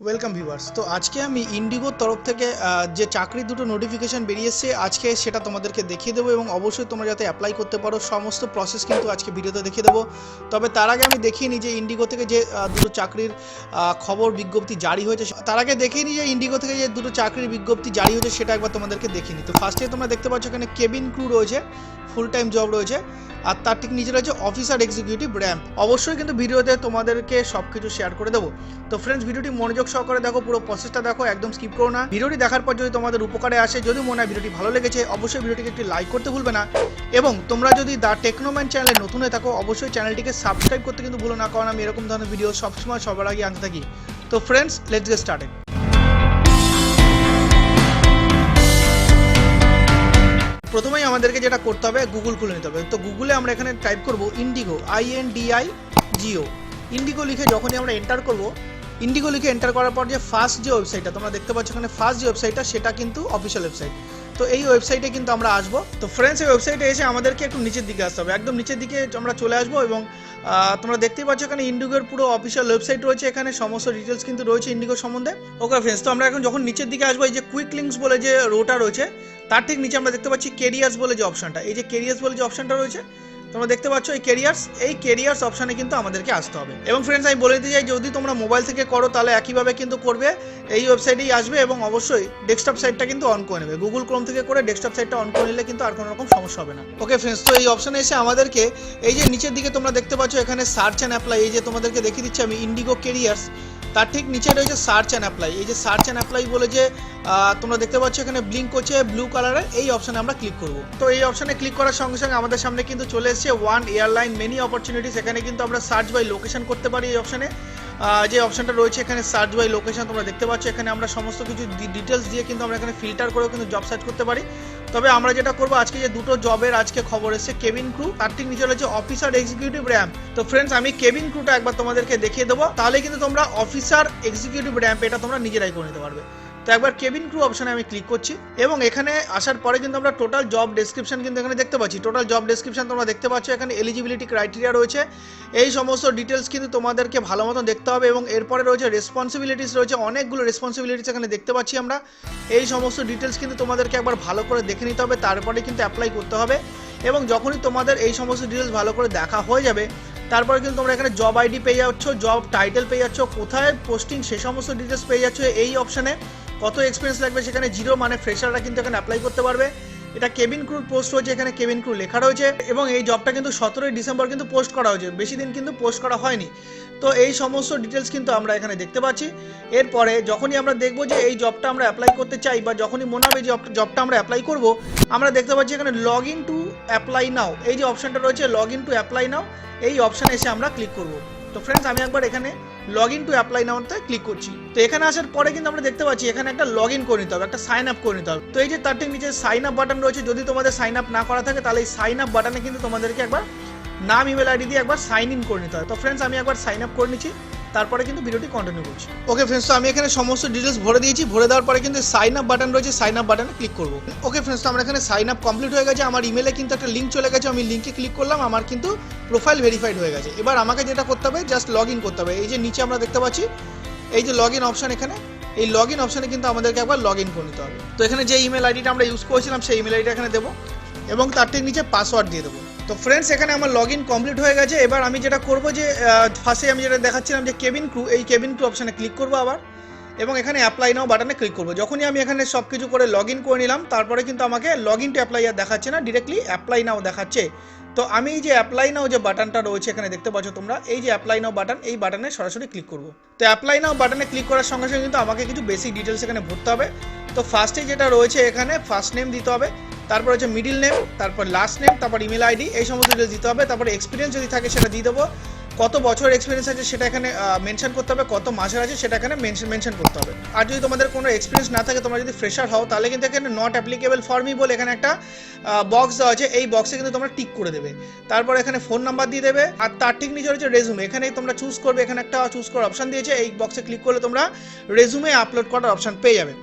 Welcome viewers. তো আজকে আমি ইন্ডিগোর তরফ থেকে যে চাকরির দুটো নোটিফিকেশান বেরিয়েছে আজকে সেটা তোমাদেরকে দেখিয়ে দেবো এবং অবশ্যই তোমরা যাতে অ্যাপ্লাই করতে পারো সমস্ত প্রসেস কিন্তু আজকে ভিডিওতে দেখিয়ে দেবো। তবে তার আগে আমি দেখিয়ে নিই যে ইন্ডিগো থেকে যে দুটো চাকরির খবর বিজ্ঞপ্তি জারি হয়েছে, তার আগে দেখিয়ে নিই যে ইন্ডিগো থেকে যে দুটো চাকরির বিজ্ঞপ্তি জারি হয়েছে সেটা একবার তোমাদেরকে দেখিয়ে নিই। তো ফার্স্টে তোমরা দেখতে পাচ্ছ এখানে কেবিন ক্রু রয়েছে, ফুল টাইম জব রয়েছে, আর তার ঠিক নিচে রয়েছে অফিসার এক্সিকিউটিভ র্যাম্প। অবশ্যই কিন্তু ভিডিওতে তোমাদেরকে সব কিছু শেয়ার করে দেবো। তো ফ্রেন্ডস, ভিডিওটি মনোযোগ সহকারে দেখো, পুরো প্রসেসটা দেখো, একদম স্কিপ করো না। ভিডিওটি দেখার পর যদি তোমাদের উপকারে আসে, যদি মনে হয় ভিডিওটি ভালো লেগেছে, অবশ্যই ভিডিওটিকে একটি লাইক করতে ভুলবে না। এবং তোমরা যদি দ্য টেকনোম্যান চ্যানেলে নতুন হয়ে থাকো অবশ্যই চ্যানেলটিকে সাবস্ক্রাইব করতে কিন্তু ভুলো না, কারণ আমি এরকম ধরনের ভিডিও সবসময় সবার আগে আনতে থাকি। তো ফ্রেন্ডস, লেটস গেট স্টার্টেড। প্রথমেই আমাদেরকে যেটা করতে হবে, গুগল খুলে নিতে হবে। তো গুগলে আমরা এখানে টাইপ করব ইন্ডিগো, INDIGO। ইন্ডিগো লিখে যখনই আমরা এন্টার করব, ইন্ডিগো লিখে এন্টার করার পর যে ফার্স্ট যে ওয়েবসাইটটা তোমরা দেখতে পাচ্ছ এখানে, ফার্স্ট যে ওয়েবসাইটটা সেটা কিন্তু অফিসিয়াল ওয়েবসাইট। তো এই ওয়েবসাইটে কিন্তু আমরা আসবো। তো ফ্রেন্ডস, এই ওয়েবসাইটে এসে আমাদেরকে একটু নিচের দিকে আসতে হবে, একদম নিচের দিকে আমরা চলে আসবো এবং তোমরা দেখতেই পাচ্ছ এখানে ইন্ডিগোর পুরো অফিসিয়াল ওয়েবসাইট রয়েছে, এখানে সমস্ত ডিটেলস কিন্তু রয়েছে ইন্ডিগো সম্বন্ধে। ওকে ফ্রেন্ডস, তো আমরা এখন যখন নিচের দিকে আসবো, এই যে কুইক লিঙ্কস বলে যে রোটা রয়েছে তার ঠিক নিচে আমরা দেখতে পাচ্ছি কেরিয়ার্স বলে যে অপশনটা, এই যে কেরিয়ার্স বলে যে অপশনটা রয়েছে তোমরা দেখতে পাচ্ছ, এই কেরিয়ার্স অপশানে কিন্তু আমাদেরকে আসতে হবে। এবং ফ্রেন্ডস, আমি বলে দিতে চাই যদি তোমরা মোবাইল থেকে করো তাহলে একইভাবে কিন্তু করবে, এই ওয়েবসাইটেই আসবে এবং অবশ্যই ডেস্কটপ সাইটটা কিন্তু অন করে নেবে। গুগল ক্রোম থেকে করে ডেস্কটপ সাইটটা অন করে নিলে কিন্তু আর কোনো রকম সমস্যা হবে না। ওকে ফ্রেন্ডস, তো এই অপশানে এসে আমাদেরকে এই যে নিচের দিকে তোমরা দেখতে পাচ্ছ এখানে সার্চ অ্যান্ড অ্যাপ্লাই, এই যে তোমাদেরকে দেখিয়ে দিচ্ছি আমি ইন্ডিগো কেরিয়ার্স, তার ঠিক নিচে রয়েছে সার্চ অ্যান্ড অ্যাপ্লাই। এই যে সার্চ অ্যান্ড অ্যাপ্লাই বলে যে তোমরা দেখতে পাচ্ছ এখানে ব্লিঙ্ক করছে ব্লু কালারের, এই অপশানে আমরা ক্লিক করব। তো এই অপশানে ক্লিক করার সঙ্গে সঙ্গে আমাদের সামনে কিন্তু চলে এসেছে ওয়ান এয়ারলাইন মেনি অপরচুনিটিস। এখানে কিন্তু আমরা সার্চ বাই লোকেশন করতে পারি। এই অপশানে যে অপশানটা রয়েছে এখানে সার্চ বাই লোকেশন তোমরা দেখতে পাচ্ছ, এখানে আমরা সমস্ত কিছু ডিটেলস দিয়ে কিন্তু আমরা এখানে ফিল্টার করেও কিন্তু জব সার্চ করতে পারি। তবে আমরা যেটা করবো, আজকে যে দুটো জবের আজকে খবর এসেছে, কেবিন ক্রু, তার ঠিক নিচে রয়েছে অফিসার এক্সিকিউটিভ র্যাম্প। তো ফ্রেন্ডস, আমি কেবিন ক্রুটা একবার তোমাদেরকে দেখিয়ে দেবো, তাহলে কিন্তু তোমরা অফিসার এক্সিকিউটিভ র্যাম্প এটা তোমরা নিজেরাই করে নিতে পারবে। তো একবার কেবিন ক্রু অপশানে আমি ক্লিক করছি এবং এখানে আসার পরে কিন্তু আমরা টোটাল জব ডেসক্রিপশন কিন্তু এখানে দেখতে পাচ্ছি। টোটাল জব ডেসক্রিপশন তোমরা দেখতে পাচ্ছ, এখানে এলিজিবিলিটি ক্রাইটেরিয়া রয়েছে, এই সমস্ত ডিটেলস কিন্তু তোমাদেরকে ভালো মতন দেখতে হবে। এবং এরপরে রয়েছে রেসপন্সিবিলিটিস রয়েছে, অনেকগুলো রেসপন্সিবিলিটিস এখানে দেখতে পাচ্ছি আমরা। এই সমস্ত ডিটেলস কিন্তু তোমাদেরকে একবার ভালো করে দেখে নিতে হবে, তারপরে কিন্তু অ্যাপ্লাই করতে হবে। এবং যখনই তোমাদের এই সমস্ত ডিটেলস ভালো করে দেখা হয়ে যাবে, তারপরে কিন্তু তোমরা এখানে জব আইডি পেয়ে যাচ্ছ, জব টাইটেল পেয়ে যাচ্ছ, কোথায় পোস্টিং সে সমস্ত ডিটেলস পেয়ে যাচ্ছ। এই অপশানে কত এক্সপিরিয়েন্স লাগবে সেখানে 0 মানে ফ্রেশাররা কিন্তু এখানে অ্যাপ্লাই করতে পারবে। এটা কেবিন ক্রু পোস্ট রয়েছে, এখানে কেবিন ক্রু লেখা রয়েছে এবং এই জবটা কিন্তু 17ই ডিসেম্বর কিন্তু পোস্ট করা হয়েছে, বেশি দিন কিন্তু পোস্ট করা হয়নি। তো এই সমস্ত ডিটেলস কিন্তু আমরা এখানে দেখতে পাচ্ছি। এরপরে যখনই আমরা দেখবো যে এই জবটা আমরা অ্যাপ্লাই করতে চাই বা যখনই মনে হবে যে জবটা আমরা অ্যাপ্লাই করব, আমরা দেখতে পাচ্ছি এখানে লগ ইন টু অ্যাপ্লাই নাও, এই যে অপশানটা রয়েছে লগ ইন টু অ্যাপ্লাই নাও, এই অপশানে এসে আমরা ক্লিক করব। তো ফ্রেন্ডস, আমি একবার এখানে লগ ইন টু অ্যাপ্লাই নাওতে ক্লিক করছি। তো এখানে আসার পরে কিন্তু আমরা দেখতে পাচ্ছি এখানে একটা লগ ইন করে নিতে হবে, একটা সাইন আপ করে নিতে হবে। তো এই যে তার ঠিক নিচে সাইন আপ বাটন রয়েছে, যদি তোমাদের সাইন আপ না করা থাকে তাহলে এই সাইন আপ বাটনে কিন্তু তোমাদেরকে একবার নাম ইমেল আইডি দিয়ে একবার সাইন ইন করে নিতে হবে। তো ফ্রেন্ডস, আমি একবার সাইন আপ করে নিচ্ছি, তারপরে কিন্তু ভিডিওটি কন্টিনিউ করছি। ওকে ফ্রেন্ডস, তো আমি এখানে সমস্ত ডিটেলস ভরে দিয়েছি, ভরে দেওয়ার পরে কিন্তু সাইন আপ বাটন রয়েছে, সাইন আপ বাটনে ক্লিক করবো। ওকে ফ্রেন্ডস, তো আমার এখানে সাইন আপ কমপ্লিট হয়ে গেছে, আমার ইমেলে কিন্তু একটা লিঙ্ক চলে গেছে, আমি লিঙ্কে ক্লিক করলাম, আমার কিন্তু প্রোফাইল ভেরিফাইড হয়ে গেছে। এবার আমাকে যেটা করতে হবে জাস্ট লগ ইন করতে হবে। এই যে নিচে আমরা দেখতে পাচ্ছি এই যে লগ ইন অপশান, এখানে এই লগ ইন অপশানে কিন্তু আমাদেরকে একবার লগ ইন করে নিতে হবে। তো এখানে যে ইমেল আইডিটা আমরা ইউজ করেছিলাম সেই ইমেল আইডিটা এখানে দেবো এবং তার ঠিক নিচে পাসওয়ার্ড দিয়ে দেবো। তো ফ্রেন্ডস, এখানে আমার লগ ইন কমপ্লিট হয়ে গেছে। এবার আমি যেটা করবো যে ফার্স্টে আমি যেটা দেখাচ্ছিলাম যে কেবিন ক্রু, এই কেবিন ক্রু অপশানে ক্লিক করবো আবার এবং এখানে অ্যাপ্লাই নাও বাটনে ক্লিক করবো। যখনই আমি এখানে সব কিছু করে লগ ইন করে নিলাম, তারপরে কিন্তু আমাকে লগ ইন টু অ্যাপ্লাই আর দেখাচ্ছে না, ডিরেক্টলি অ্যাপ্লাই নাও দেখাচ্ছে। তো আমি এই যে অ্যাপ্লাই নাও যে বাটনটা রয়েছে এখানে দেখতে পাচ্ছ তোমরা, এই যে অ্যাপ্লাই নাও বাটন, এই বাটনে সরাসরি ক্লিক করবো। তো অ্যাপ্লাই নাও বাটনে ক্লিক করার সঙ্গে সঙ্গে কিন্তু আমাকে কিছু বেসিক ডিটেলস এখানে ভরতে হবে। তো ফার্স্টে যেটা রয়েছে এখানে ফার্স্ট নেম দিতে হবে, তারপর হচ্ছে মিডিল নেম, তারপর লাস্ট নেম, তারপর ইমেল আইডি, এই সমস্ত ডিটেলস দিতে হবে। তারপরে এক্সপিরিয়েন্স যদি থাকে সেটা দিয়ে দেবো, কত বছর এক্সপিরিয়েন্স আছে সেটা এখানে মেনশন করতে হবে, কত মাসের আছে সেটা এখানে মেনশন করতে হবে। আর যদি তোমাদের কোনো এক্সপিরিয়েন্স না থাকে, তোমরা যদি ফ্রেশার হও, তাহলে কিন্তু এখানে নট অ্যাপ্লিকেবল ফর মি বলে এখানে একটা বক্স দেওয়া আছে, এই বক্সে কিন্তু তোমরা টিক করে দেবে। তারপর এখানে ফোন নাম্বার দিয়ে দেবে আর তার ঠিক নিচে রয়েছে রেজুমে, এখানে তোমরা চুজ করবে, এখানে একটা চুজ করার অপশান দিয়েছে, এই বক্সে ক্লিক করলে তোমরা রেজুমে আপলোড করার অপশান পেয়ে যাবে।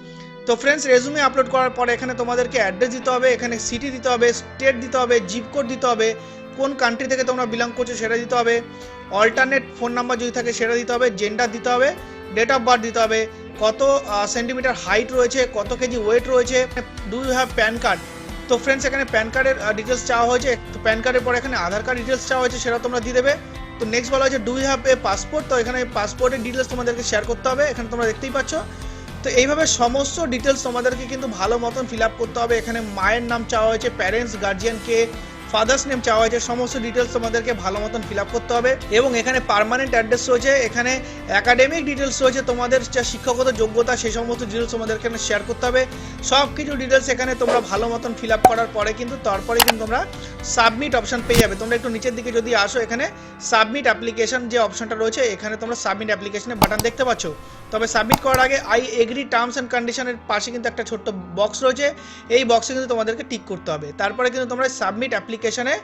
তো ফ্রেন্ডস, রেজুমে আপলোড করার পরে এখানে তোমাদেরকে অ্যাড্রেস দিতে হবে, এখানে সিটি দিতে হবে, স্টেট দিতে হবে, জিপ কোড দিতে হবে, কোন কান্ট্রি থেকে তোমরা বিলং করছো সেটা দিতে হবে, অল্টারনেট ফোন নাম্বার যদি থাকে সেটা দিতে হবে, জেন্ডার দিতে হবে, ডেট অফ বার্থ দিতে হবে, কত সেন্টিমিটার হাইট রয়েছে, কত কেজি ওয়েট রয়েছে, do you have PAN card. তো ফ্রেন্ডস এখানে প্যান কার্ডের ডিটেলস চাওয়া হয়েছে, তো প্যান কার্ডের পরে এখানে আধার কার্ড ডিটেলস চাওয়া হয়েছে, সেটা তোমরা দিয়ে দেবে। তো নেক্সট বলা হয়েছে do you have a passport, তো এখানে পাসপোর্টের ডিটেলস তোমাদেরকে শেয়ার করতে হবে, এখানে তোমরা দেখতেই পাচ্ছ। তো এইভাবে সমস্ত ডিটেলস তোমাদেরকে কিন্তু ভালো মতন ফিল আপ করতে হবে। এখানে মায়ের নাম চাওয়া হয়েছে, প্যারেন্টস গার্জিয়ানকে, ফাদার্স নেম চাওয়া হয়েছে, সমস্ত ডিটেলস তোমাদেরকে ভালো মতন ফিল আপ করতে হবে। এবং এখানে পার্মানেন্ট অ্যাড্রেস রয়েছে, এখানে একাডেমিক ডিটেলস রয়েছে, তোমাদের যা শিক্ষাগত যোগ্যতা সেই সমস্ত ডিটেলস তোমাদেরকে এখানে শেয়ার করতে হবে। সব কিছু ডিটেলস এখানে তোমরা ভালো মতন ফিল আপ করার পরে কিন্তু তারপরে কিন্তু তোমরা সাবমিট অপশন পেয়ে যাবে। তোমরা একটু নিচের দিকে যদি আসো, এখানে সাবমিট অ্যাপ্লিকেশন যে অপশনটা রয়েছে, এখানে তোমরা সাবমিট অ্যাপ্লিকেশনের বাটন দেখতে পাচ্ছ। তবে সাবমিট করার আগে আই এগ্রি টার্মস অ্যান্ড কন্ডিশনের পাশে কিন্তু একটা ছোট্ট বক্স রয়েছে, এই বক্সে কিন্তু তোমাদেরকে টিক করতে হবে। তারপরে কিন্তু তোমরা সাবমিট অ্যাপ্লিকেশনে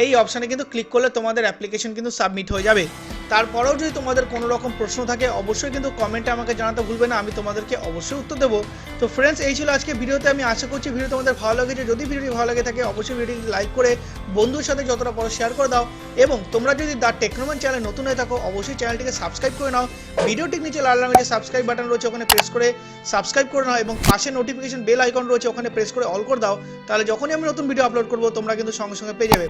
এই অপশানে কিন্তু ক্লিক করলে তোমাদের অ্যাপ্লিকেশন কিন্তু সাবমিট হয়ে যাবে। তারপরেও যদি তোমাদের কোনো রকম প্রশ্ন থাকে অবশ্যই কিন্তু কমেন্টে আমাকে জানাতে ভুলবে না, আমি তোমাদেরকে অবশ্যই উত্তর দেবো। তো ফ্রেন্ডস এই ছিল আজকে ভিডিওতে, আমি আশা করছি ভিডিও তোমাদের ভালো লেগেছে। যদি ভিডিওটি ভালো লাগে থাকে অবশ্যই ভিডিওটি লাইক করে বন্ধুর সাথে যতটা পারো শেয়ার করে দাও। এবং তোমরা যদি দ্য টেকনোম্যান চ্যানেল নতুন হয়ে থাকো অবশ্যই চ্যানেলটিকে সাবস্ক্রাইব করে নাও। ভিডিওটির নিচে লাল রঙের যে সাবস্ক্রাইব বাটন রয়েছে ওখানে প্রেস করে সাবস্ক্রাইব করে নাও, এবং পাশে নোটিফিকেশন বেল আইকন রয়েছে ওখানে প্রেস করে অল করে দাও, তাহলে যখনই আমি নতুন ভিডিও আপলোড করবো তোমরা কিন্তু সঙ্গে সঙ্গে পেয়ে যাবে।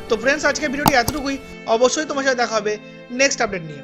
তো ফ্রেন্ডস আজকে ভিডিওটি এতটুকুই, অবশ্যই তোমার সাথে দেখা হবে নেক্সট আপডেট নিয়ে।